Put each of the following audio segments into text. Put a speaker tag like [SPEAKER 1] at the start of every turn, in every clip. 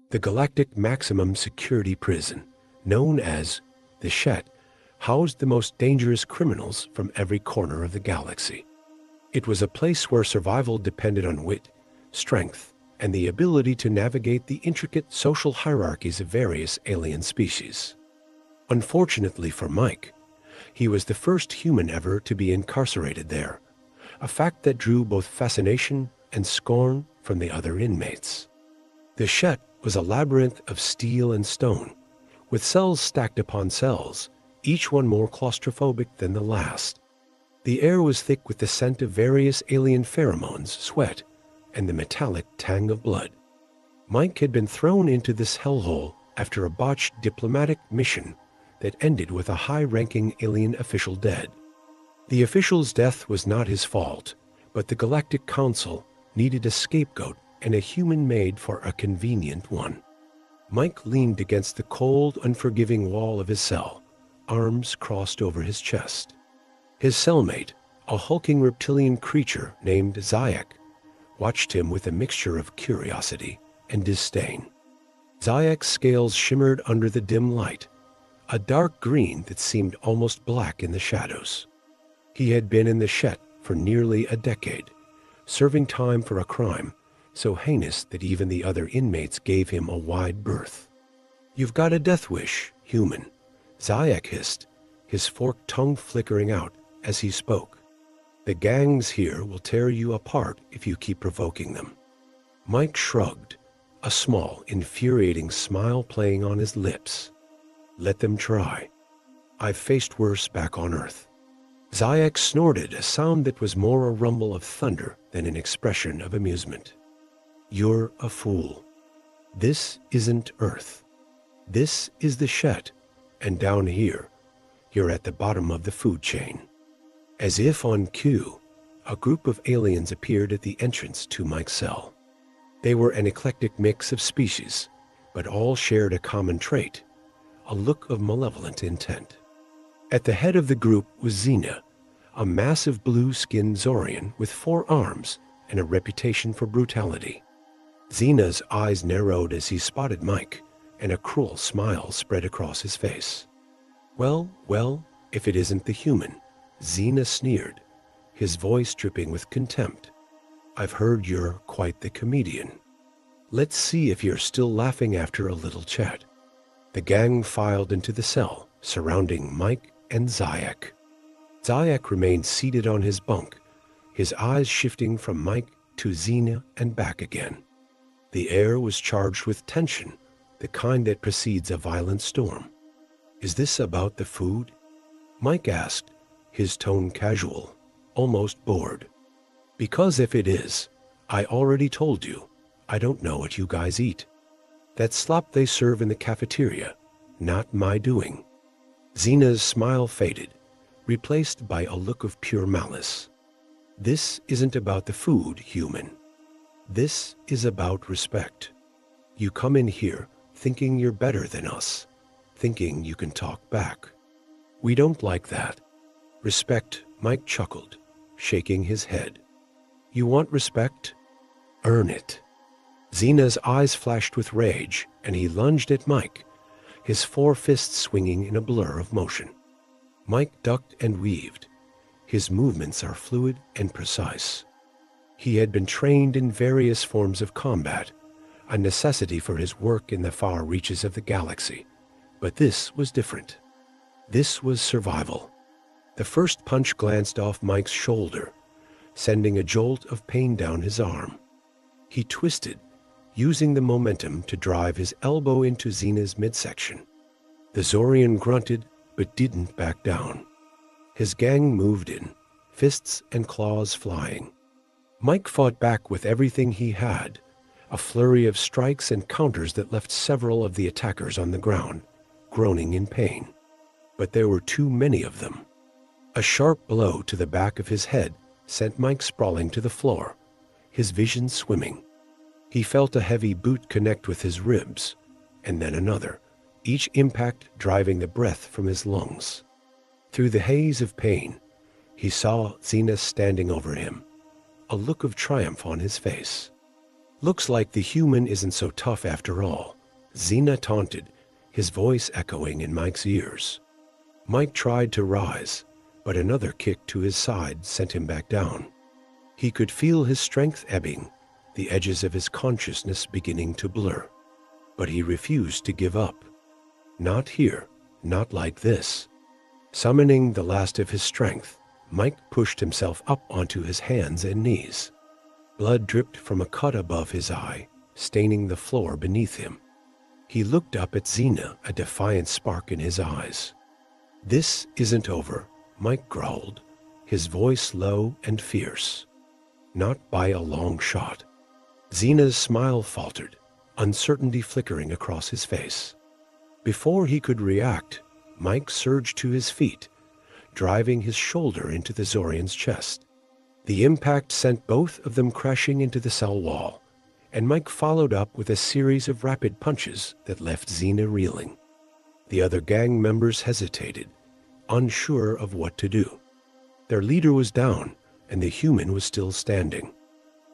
[SPEAKER 1] The Galactic Maximum Security Prison, known as the Shet, housed the most dangerous criminals from every corner of the galaxy. It was a place where survival depended on wit, strength, and the ability to navigate the intricate social hierarchies of various alien species. Unfortunately for Mike, he was the first human ever to be incarcerated there, a fact that drew both fascination and scorn from the other inmates. The Shet was a labyrinth of steel and stone, with cells stacked upon cells, each one more claustrophobic than the last. The air was thick with the scent of various alien pheromones, sweat, and the metallic tang of blood. Mike had been thrown into this hellhole after a botched diplomatic mission that ended with a high-ranking alien official dead. The official's death was not his fault, but the Galactic Council needed a scapegoat and a human made for a convenient one. Mike leaned against the cold, unforgiving wall of his cell, arms crossed over his chest. His cellmate, a hulking reptilian creature named Zayak, watched him with a mixture of curiosity and disdain. Zayak's scales shimmered under the dim light, a dark green that seemed almost black in the shadows. He had been in the Shet for nearly a decade, serving time for a crime so heinous that even the other inmates gave him a wide berth. "You've got a death wish, human," Zayak hissed, his forked tongue flickering out as he spoke. "The gangs here will tear you apart if you keep provoking them." Mike shrugged, a small, infuriating smile playing on his lips. "Let them try. I've faced worse back on Earth." Zayak snorted, a sound that was more a rumble of thunder than an expression of amusement. "You're a fool. This isn't Earth. This is the Shet, and down here, you're at the bottom of the food chain." As if on cue, a group of aliens appeared at the entrance to Mike's cell. They were an eclectic mix of species, but all shared a common trait, a look of malevolent intent. At the head of the group was Xena, a massive blue-skinned Zorian with 4 arms and a reputation for brutality. Xena's eyes narrowed as he spotted Mike, and a cruel smile spread across his face. Well, if it isn't the human," Xena sneered, his voice dripping with contempt. "I've heard you're quite the comedian. Let's see if you're still laughing after a little chat." The gang filed into the cell, surrounding Mike and Zayak. Zayak remained seated on his bunk, his eyes shifting from Mike to Xena and back again. The air was charged with tension, the kind that precedes a violent storm. "Is this about the food?" Mike asked, his tone casual, almost bored. "Because if it is, I already told you, I don't know what you guys eat. That slop they serve in the cafeteria, not my doing." Xena's smile faded, replaced by a look of pure malice. "This isn't about the food, human. This is about respect. You come in here thinking you're better than us, thinking you can talk back. We don't like that." "Respect," Mike chuckled, shaking his head. "You want respect? Earn it." Xena's eyes flashed with rage, and he lunged at Mike, his 4 fists swinging in a blur of motion. Mike ducked and weaved. His movements are fluid and precise. He had been trained in various forms of combat, a necessity for his work in the far reaches of the galaxy. But this was different. This was survival. The first punch glanced off Mike's shoulder, sending a jolt of pain down his arm. He twisted, using the momentum to drive his elbow into Xena's midsection. The Zorian grunted, but didn't back down. His gang moved in, fists and claws flying. Mike fought back with everything he had, a flurry of strikes and counters that left several of the attackers on the ground, groaning in pain. But there were too many of them. A sharp blow to the back of his head sent Mike sprawling to the floor, his vision swimming. He felt a heavy boot connect with his ribs, and then another, each impact driving the breath from his lungs. Through the haze of pain, he saw Xena standing over him, a look of triumph on his face. "Looks like the human isn't so tough after all," Xena taunted, his voice echoing in Mike's ears. Mike tried to rise, but another kick to his side sent him back down. He could feel his strength ebbing, the edges of his consciousness beginning to blur. But he refused to give up. Not here, not like this. Summoning the last of his strength, Mike pushed himself up onto his hands and knees. Blood dripped from a cut above his eye, staining the floor beneath him. He looked up at Xena, a defiant spark in his eyes. "This isn't over," Mike growled, his voice low and fierce. "Not by a long shot." Xena's smile faltered, uncertainty flickering across his face. Before he could react, Mike surged to his feet, driving his shoulder into the Zorian's chest. The impact sent both of them crashing into the cell wall, and Mike followed up with a series of rapid punches that left Xena reeling. The other gang members hesitated, unsure of what to do. Their leader was down, and the human was still standing.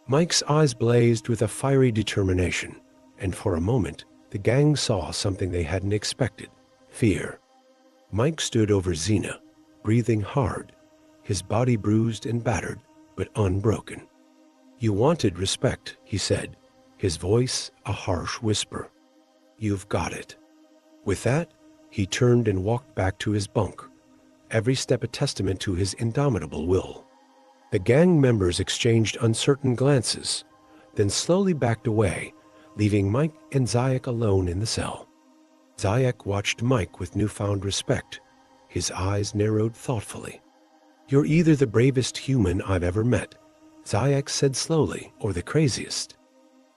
[SPEAKER 1] Mike's eyes blazed with a fiery determination, and for a moment, the gang saw something they hadn't expected: fear. Mike stood over Xena, breathing hard, his body bruised and battered, but unbroken. "You wanted respect," he said, his voice a harsh whisper. "You've got it." With that, he turned and walked back to his bunk, every step a testament to his indomitable will. The gang members exchanged uncertain glances, then slowly backed away, leaving Mike and Zayak alone in the cell. Zayak watched Mike with newfound respect, his eyes narrowed thoughtfully. "You're either the bravest human I've ever met," Zayak said slowly, "or the craziest."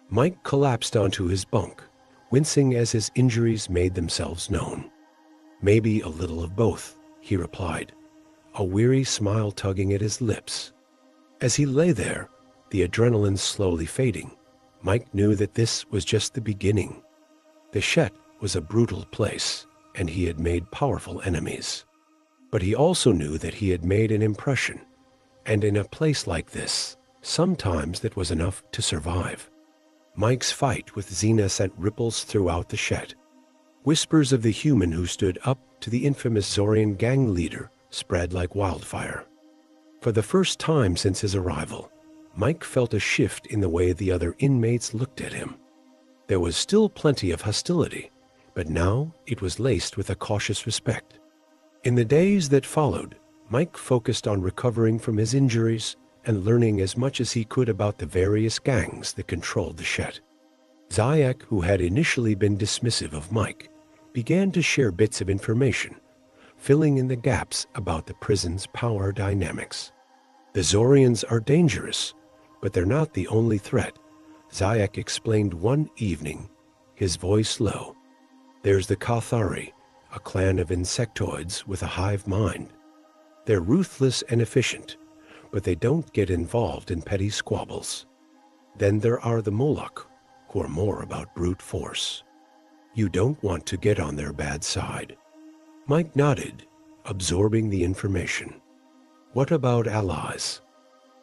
[SPEAKER 1] Mike collapsed onto his bunk, wincing as his injuries made themselves known. "Maybe a little of both," he replied, a weary smile tugging at his lips. As he lay there, the adrenaline slowly fading, Mike knew that this was just the beginning. The Shet was a brutal place, and he had made powerful enemies. But he also knew that he had made an impression, and in a place like this, sometimes that was enough to survive. Mike's fight with Xena sent ripples throughout the Shet. Whispers of the human who stood up to the infamous Zorian gang leader spread like wildfire. For the first time since his arrival, Mike felt a shift in the way the other inmates looked at him. There was still plenty of hostility, but now it was laced with a cautious respect. In the days that followed, Mike focused on recovering from his injuries and learning as much as he could about the various gangs that controlled the Shet. Zayak, who had initially been dismissive of Mike, began to share bits of information, filling in the gaps about the prison's power dynamics. "The Zorians are dangerous, but they're not the only threat," Zayak explained one evening, his voice low. "There's the Kathari, a clan of insectoids with a hive mind. They're ruthless and efficient, but they don't get involved in petty squabbles. Then there are the Moloch, who are more about brute force. You don't want to get on their bad side." Mike nodded, absorbing the information. "What about allies?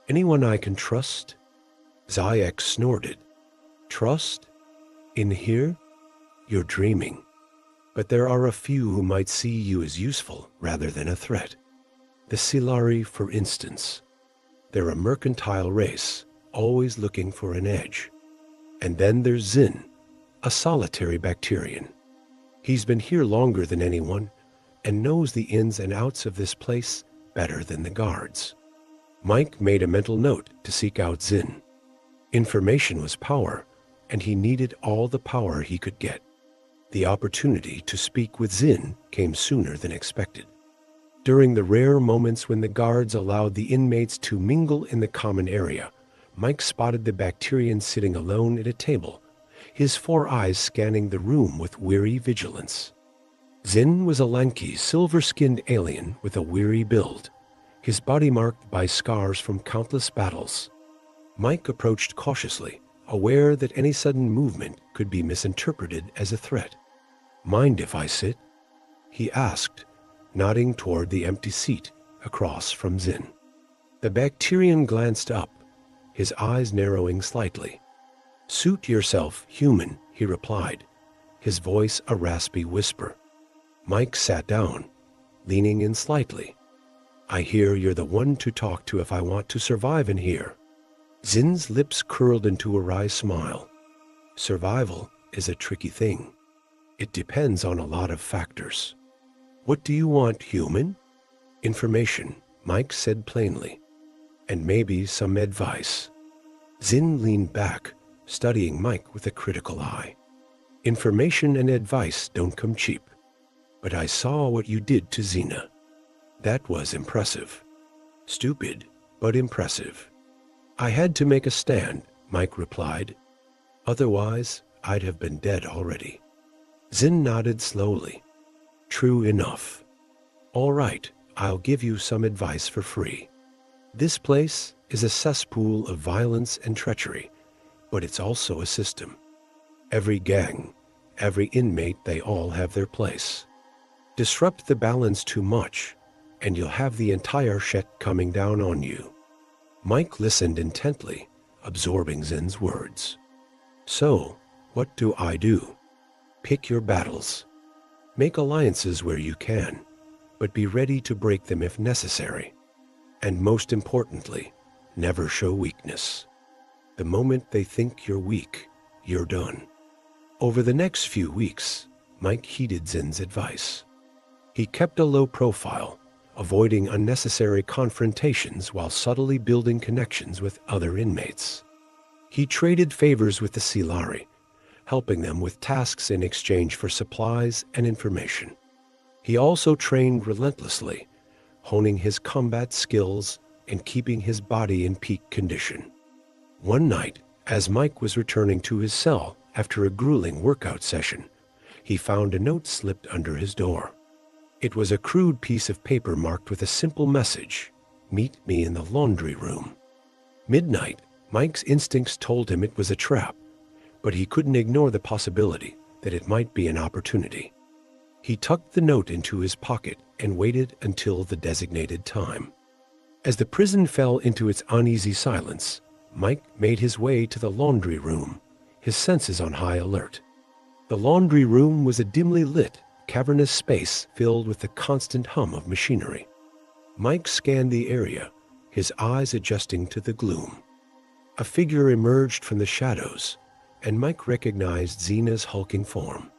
[SPEAKER 1] Anyone I can trust?" Zayak snorted. "Trust? In here? You're dreaming. But there are a few who might see you as useful rather than a threat. The Silari, for instance. They're a mercantile race, always looking for an edge. And then there's Zin, a solitary bacterian. He's been here longer than anyone and knows the ins and outs of this place better than the guards." Mike made a mental note to seek out Zin. Information was power, and he needed all the power he could get. The opportunity to speak with Zin came sooner than expected. During the rare moments when the guards allowed the inmates to mingle in the common area, Mike spotted the bacterian sitting alone at a table, his 4 eyes scanning the room with weary vigilance. Zin was a lanky, silver-skinned alien with a weary build, his body marked by scars from countless battles. Mike approached cautiously, aware that any sudden movement could be misinterpreted as a threat. "Mind if I sit?" he asked, nodding toward the empty seat across from Zin. The bacterian glanced up, his eyes narrowing slightly. "Suit yourself, human," he replied, his voice a raspy whisper. Mike sat down, leaning in slightly. I hear you're the one to talk to if I want to survive in here. Zin's lips curled into a wry smile. Survival is a tricky thing. It depends on a lot of factors. What do you want, human? Information, Mike said plainly. And maybe some advice. Zin leaned back, studying Mike with a critical eye. Information and advice don't come cheap. But I saw what you did to Xena. That was impressive. Stupid, but impressive. I had to make a stand, Mike replied. Otherwise, I'd have been dead already. Zin nodded slowly. True enough. All right, I'll give you some advice for free. This place is a cesspool of violence and treachery, but it's also a system. Every gang, every inmate, they all have their place. Disrupt the balance too much, and you'll have the entire Shet coming down on you. Mike listened intently, absorbing Zin's words. So, what do I do? Pick your battles. Make alliances where you can, but be ready to break them if necessary. And most importantly, never show weakness. The moment they think you're weak, you're done. Over the next few weeks, Mike heeded Zin's advice. He kept a low profile, avoiding unnecessary confrontations while subtly building connections with other inmates. He traded favors with the Silari, helping them with tasks in exchange for supplies and information. He also trained relentlessly, honing his combat skills and keeping his body in peak condition. One night, as Mike was returning to his cell after a grueling workout session, he found a note slipped under his door. It was a crude piece of paper marked with a simple message, "Meet me in the laundry room." Midnight, Mike's instincts told him it was a trap, but he couldn't ignore the possibility that it might be an opportunity. He tucked the note into his pocket and waited until the designated time. As the prison fell into its uneasy silence, Mike made his way to the laundry room, his senses on high alert. The laundry room was a dimly lit, cavernous space filled with the constant hum of machinery. Mike scanned the area, his eyes adjusting to the gloom. A figure emerged from the shadows, and Mike recognized Xena's hulking form.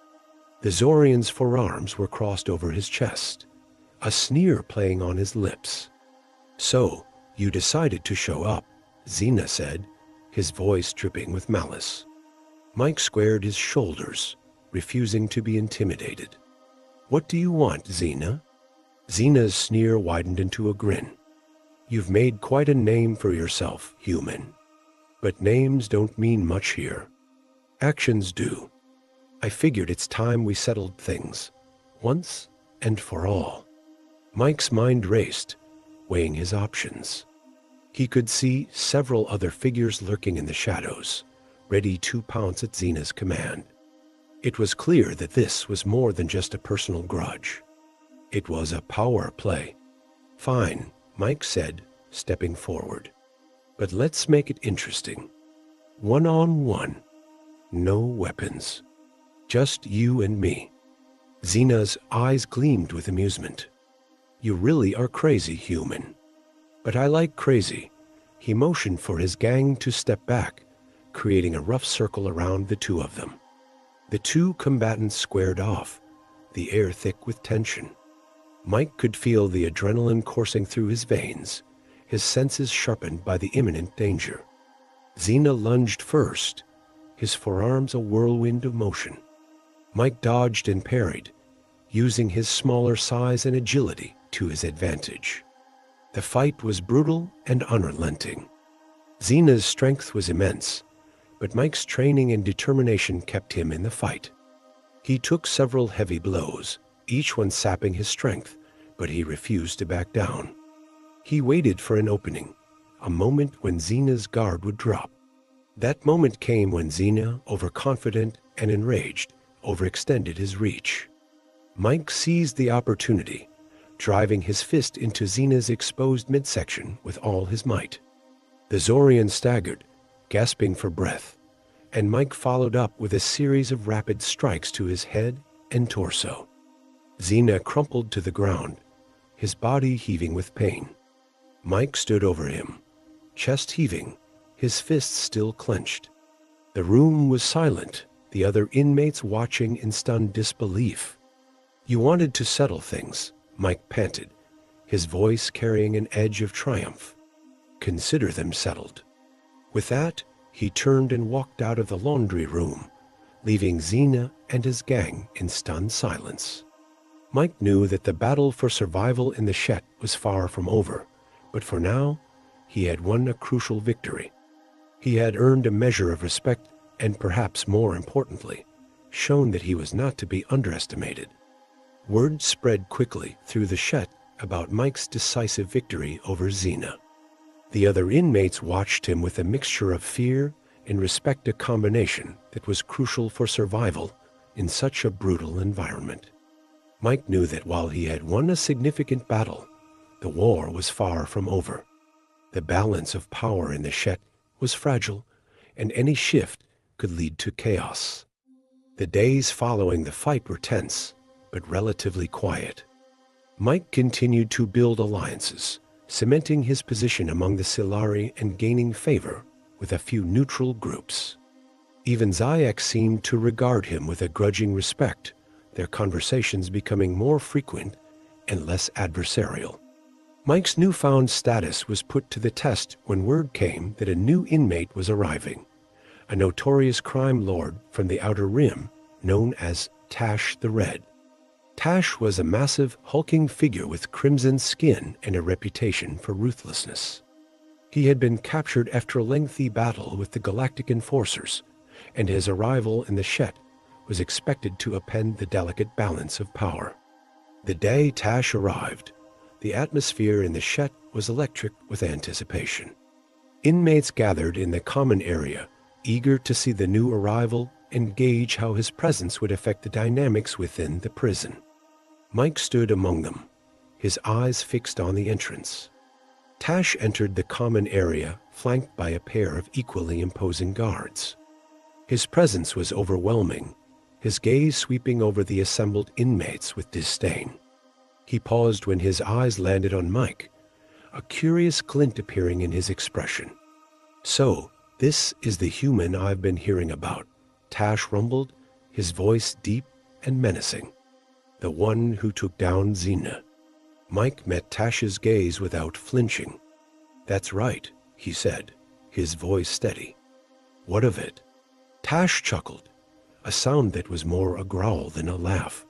[SPEAKER 1] The Zorian's forearms were crossed over his chest, a sneer playing on his lips. "So, you decided to show up," Xena said, his voice dripping with malice. Mike squared his shoulders, refusing to be intimidated. "What do you want, Xena?" Xena's sneer widened into a grin. "You've made quite a name for yourself, human. But names don't mean much here. Actions do. I figured it's time we settled things, once and for all." Mike's mind raced, weighing his options. He could see several other figures lurking in the shadows, ready to pounce at Xena's command. It was clear that this was more than just a personal grudge. It was a power play. "Fine," Mike said, stepping forward. "But let's make it interesting. One-on-one. No weapons. Just you and me." Xena's eyes gleamed with amusement. "You really are crazy, human. But I like crazy." He motioned for his gang to step back, creating a rough circle around the two of them. The two combatants squared off, the air thick with tension. Mike could feel the adrenaline coursing through his veins, his senses sharpened by the imminent danger. Xena lunged first, his forearms a whirlwind of motion. Mike dodged and parried, using his smaller size and agility to his advantage. The fight was brutal and unrelenting. Xena's strength was immense, but Mike's training and determination kept him in the fight. He took several heavy blows, each one sapping his strength, but he refused to back down. He waited for an opening, a moment when Xena's guard would drop. That moment came when Xena, overconfident and enraged, overextended his reach. Mike seized the opportunity, driving his fist into Xena's exposed midsection with all his might. The Zorian staggered, gasping for breath, and Mike followed up with a series of rapid strikes to his head and torso. Xena crumpled to the ground, his body heaving with pain. Mike stood over him, chest heaving, his fists still clenched. The room was silent, the other inmates watching in stunned disbelief. "You wanted to settle things," Mike panted, his voice carrying an edge of triumph. "Consider them settled." With that, he turned and walked out of the laundry room, leaving Xena and his gang in stunned silence. Mike knew that the battle for survival in the Shet was far from over, but for now, he had won a crucial victory. He had earned a measure of respect and, perhaps more importantly, shown that he was not to be underestimated. Word spread quickly through the Shet about Mike's decisive victory over Xena. The other inmates watched him with a mixture of fear and respect, a combination that was crucial for survival in such a brutal environment. Mike knew that while he had won a significant battle, the war was far from over. The balance of power in the Shet was fragile, and any shift could lead to chaos. The days following the fight were tense, but relatively quiet. Mike continued to build alliances, cementing his position among the Silari and gaining favor with a few neutral groups. Even Zayek seemed to regard him with a grudging respect, their conversations becoming more frequent and less adversarial. Mike's newfound status was put to the test when word came that a new inmate was arriving, a notorious crime lord from the Outer Rim known as Tash the Red. Tash was a massive, hulking figure with crimson skin and a reputation for ruthlessness. He had been captured after a lengthy battle with the Galactic Enforcers, and his arrival in the Shet was expected to upend the delicate balance of power. The day Tash arrived, the atmosphere in the Shet was electric with anticipation. Inmates gathered in the common area, eager to see the new arrival and gauge how his presence would affect the dynamics within the prison. Mike stood among them, his eyes fixed on the entrance. Tash entered the common area, flanked by a pair of equally imposing guards. His presence was overwhelming, his gaze sweeping over the assembled inmates with disdain. He paused when his eyes landed on Mike, a curious glint appearing in his expression. "So, this is the human I've been hearing about," Tash rumbled, his voice deep and menacing. "The one who took down Xena." Mike met Tash's gaze without flinching. "That's right," he said, his voice steady. "What of it?" Tash chuckled, a sound that was more a growl than a laugh.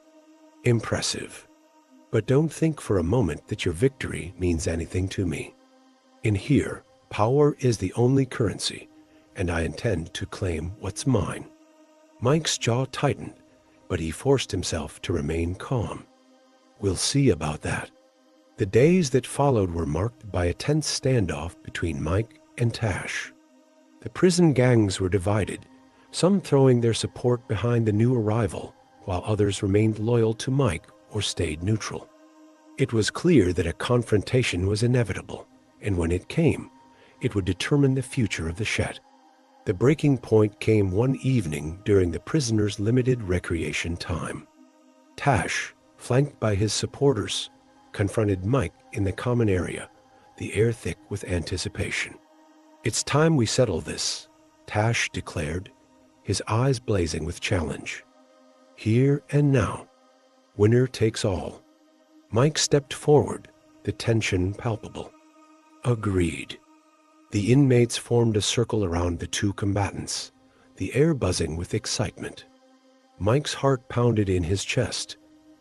[SPEAKER 1] "Impressive. But don't think for a moment that your victory means anything to me. In here, power is the only currency, and I intend to claim what's mine." Mike's jaw tightened, but he forced himself to remain calm. "We'll see about that." The days that followed were marked by a tense standoff between Mike and Tash. The prison gangs were divided, some throwing their support behind the new arrival, while others remained loyal to Mike or stayed neutral. It was clear that a confrontation was inevitable, and when it came, it would determine the future of the Shet. The breaking point came one evening during the prisoners' limited recreation time. Tash, flanked by his supporters, confronted Mike in the common area, the air thick with anticipation. "It's time we settle this," Tash declared, his eyes blazing with challenge. "Here and now. Winner takes all." Mike stepped forward, the tension palpable. "Agreed." The inmates formed a circle around the two combatants, the air buzzing with excitement. Mike's heart pounded in his chest,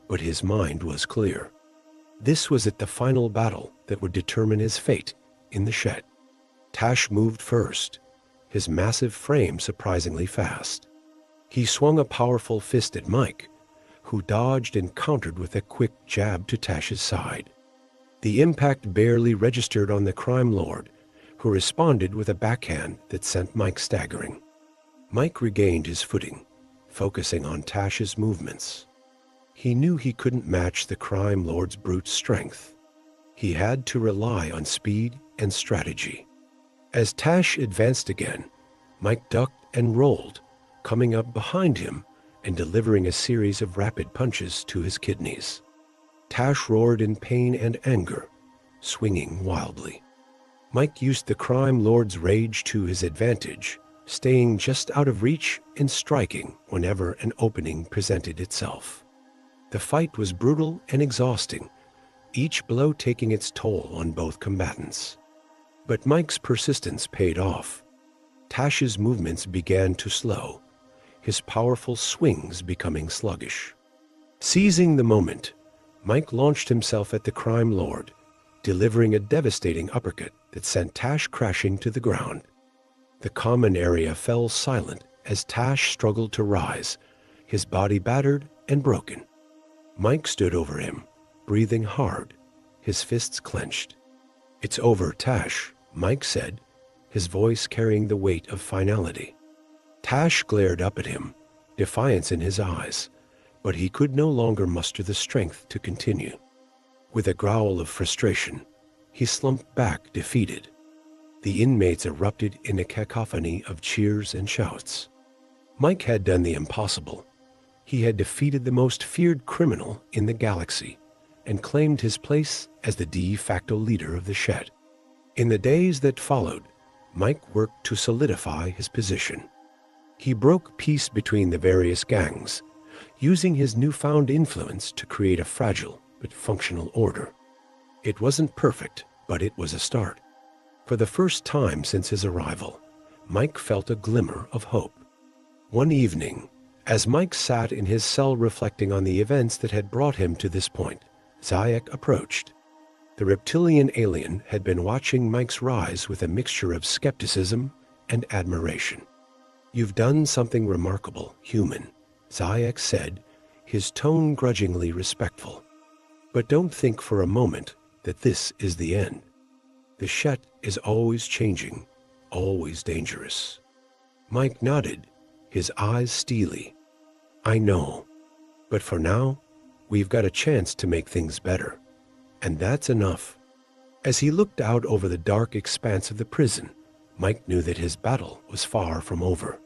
[SPEAKER 1] but his mind was clear. This was the final battle that would determine his fate in the Shet. Tash moved first, his massive frame surprisingly fast. He swung a powerful fist at Mike, who dodged and countered with a quick jab to Tash's side. The impact barely registered on the crime lord, who responded with a backhand that sent Mike staggering. Mike regained his footing, focusing on Tash's movements. He knew he couldn't match the crime lord's brute strength. He had to rely on speed and strategy. As Tash advanced again, Mike ducked and rolled, coming up behind him and delivering a series of rapid punches to his kidneys. Tash roared in pain and anger, swinging wildly. Mike used the crime lord's rage to his advantage, staying just out of reach and striking whenever an opening presented itself. The fight was brutal and exhausting, each blow taking its toll on both combatants. But Mike's persistence paid off. Tash's movements began to slow, his powerful swings becoming sluggish. Seizing the moment, Mike launched himself at the crime lord, delivering a devastating uppercut that sent Tash crashing to the ground. The common area fell silent as Tash struggled to rise, his body battered and broken. Mike stood over him, breathing hard, his fists clenched. "It's over, Tash," Mike said, his voice carrying the weight of finality. Tash glared up at him, defiance in his eyes, but he could no longer muster the strength to continue. With a growl of frustration, he slumped back defeated. The inmates erupted in a cacophony of cheers and shouts. Mike had done the impossible. He had defeated the most feared criminal in the galaxy and claimed his place as the de facto leader of the Shet. In the days that followed, Mike worked to solidify his position. He broke peace between the various gangs, using his newfound influence to create a fragile but functional order. It wasn't perfect, but it was a start. For the first time since his arrival, Mike felt a glimmer of hope. One evening, as Mike sat in his cell reflecting on the events that had brought him to this point, Zayek approached. The reptilian alien had been watching Mike's rise with a mixture of skepticism and admiration. "You've done something remarkable, human," Zayek said, his tone grudgingly respectful. "But don't think for a moment that this is the end. The Shet is always changing, always dangerous." Mike nodded, his eyes steely. "I know, but for now, we've got a chance to make things better, and that's enough." As he looked out over the dark expanse of the prison, Mike knew that his battle was far from over.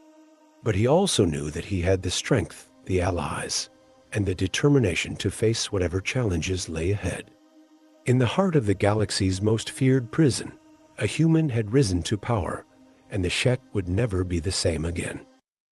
[SPEAKER 1] But he also knew that he had the strength, the allies, and the determination to face whatever challenges lay ahead. In the heart of the galaxy's most feared prison, a human had risen to power, and the Shet would never be the same again.